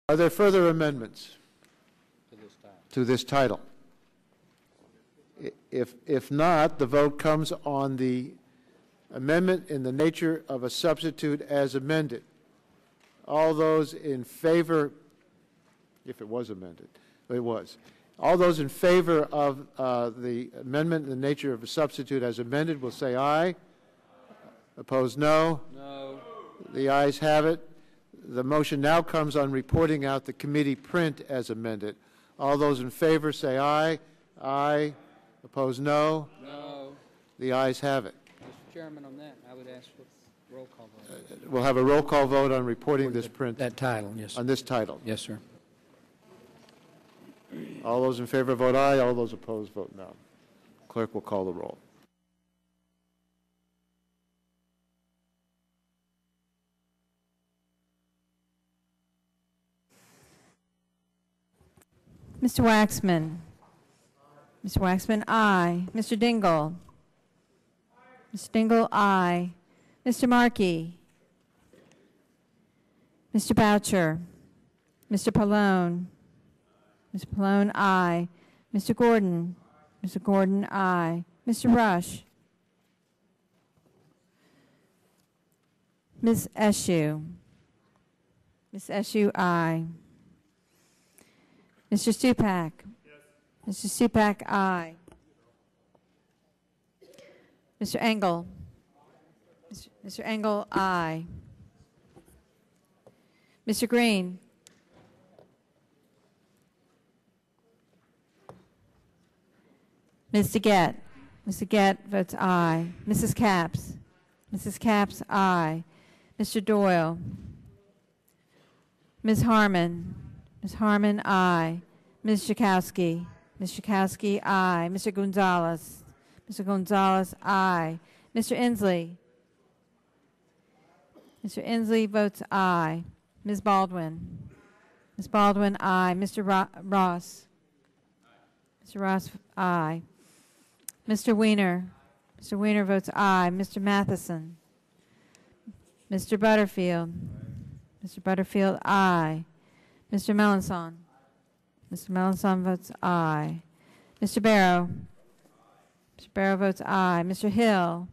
Are there further amendments to this title? If not, the vote comes on the amendment in the nature of a substitute as amended. All those in favor, if it was amended, it was. All those in favor of the amendment in the nature of a substitute as amended will say aye. Opposed, no. No. The ayes have it. The motion now comes on reporting out the committee print as amended. All those in favor say aye. Aye. Opposed, no. No. The ayes have it. Mr. Chairman, on that, I would ask for roll call vote. We'll have a roll call vote on reporting this print. That title, yes. On this title. Yes, sir. All those in favor vote aye. All those opposed vote no. Clerk will call the roll. Mr. Waxman. Mr. Waxman, aye. Mr. Dingell. Mr. Dingell, aye. Mr. Markey. Mr. Boucher. Mr. Pallone. Mr. Pallone, aye. Mr. Gordon. Mr. Gordon, aye. Mr. Rush. Ms. Eshoo. Ms. Eshoo, aye. Mr. Stupak. Yes. Mr. Stupak, aye. Mr. Engel. Mr. Engel, aye. Mr. Green. Ms. DeGette. Ms. DeGette votes aye. Mrs. Capps. Mrs. Capps, aye. Mr. Doyle. Ms. Harmon. Ms. Harmon, aye. Ms. Schakowsky. Ms. Schakowsky, aye. Mr. Gonzalez. Mr. Gonzalez, aye. Mr. Inslee. Mr. Inslee votes aye. Ms. Baldwin. Ms. Baldwin, aye. Mr. Ross. Mr. Ross, aye. Mr. Weiner. Mr. Weiner votes aye. Mr. Matheson. Mr. Butterfield. Mr. Butterfield, aye. Mr. Melanson. Mr. Melanson votes aye. Mr. Barrow. Mr. Barrow votes aye. Mr. Hill.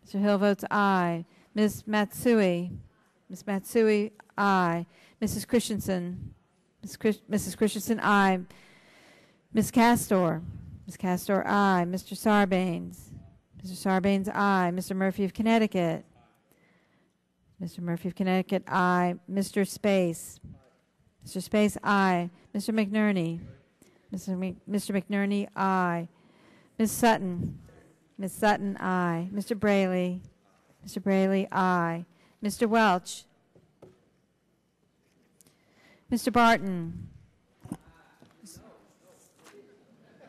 Mr. Hill votes aye. Ms. Matsui. Ms. Matsui, aye. Mrs. Christensen. Mrs. Christensen, aye. Ms. Castor. Ms. Castor, aye. Mr. Sarbanes. Mr. Sarbanes, aye. Mr. Murphy of Connecticut. Mr. Murphy of Connecticut, aye. Mr. Space. Mr. Space, aye. Mr. McNerney. Mr. McNerney, aye. Ms. Sutton. Ms. Sutton, aye. Mr. Braley. Mr. Braley, aye. Mr. Welch. Mr. Barton.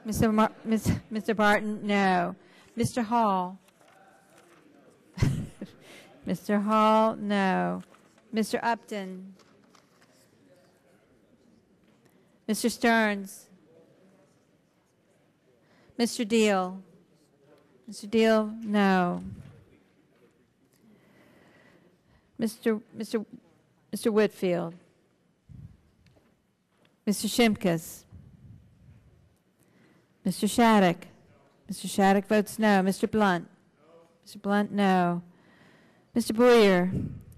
Mr. Barton, no. Mr. Hall. Mr. Hall, no. Mr. Upton. Mr. Stearns. Mr. Deal. Mr. Deal, no. Mr. Whitfield. Mr. Shimkus. Mr. Shattuck. Mr. Shattuck votes no. Mr. Blunt. Mr. Blunt, no. Mr. Boyer.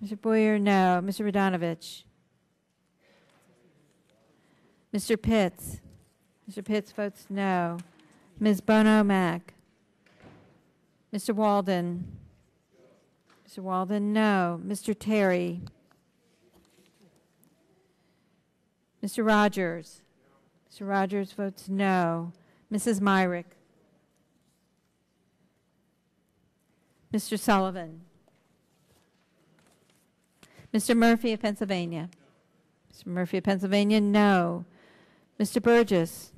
Mr. Boyer, no. Mr. Radonovich. Mr. Pitts. Mr. Pitts votes no. Ms. Bono Mack. Mr. Walden. Mr. Walden, no. Mr. Terry. Mr. Rogers. Mr. Rogers votes no. Mrs. Myrick. Mr. Sullivan. Mr. Murphy of Pennsylvania. Mr. Murphy of Pennsylvania, no. Mr. Burgess.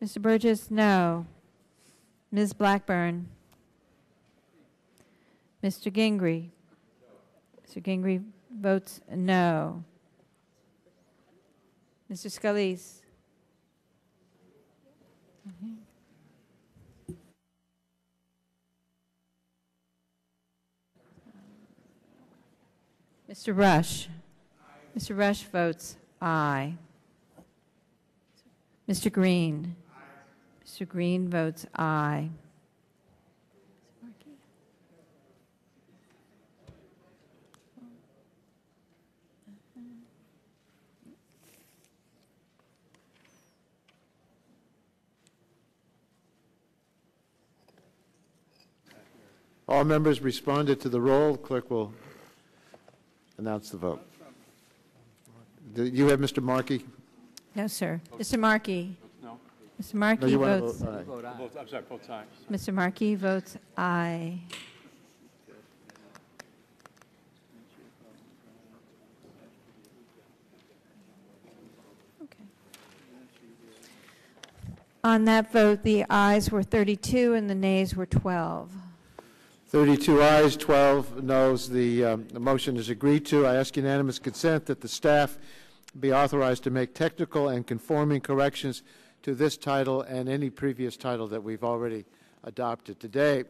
Mr. Burgess, no. Ms. Blackburn. Mr. Gingrey. Mr. Gingrey votes no. Mr. Scalise. Mr. Rush. Mr. Rush votes aye. Mr. Green? Mr. Green votes aye. All members responded to the roll. Clerk will announce the vote. Do you have Mr. Markey? No, sir. Mr. Markey? No. Mr. No, Markey you want to votes. vote? All right. Vote aye. I'm sorry, both times. Mr. Markey votes aye. Okay. On that vote, the ayes were 32 and the nays were 12. 32 ayes, 12 noes. The motion is agreed to. I ask unanimous consent that the staff be authorized to make technical and conforming corrections to this title and any previous title that we've already adopted today.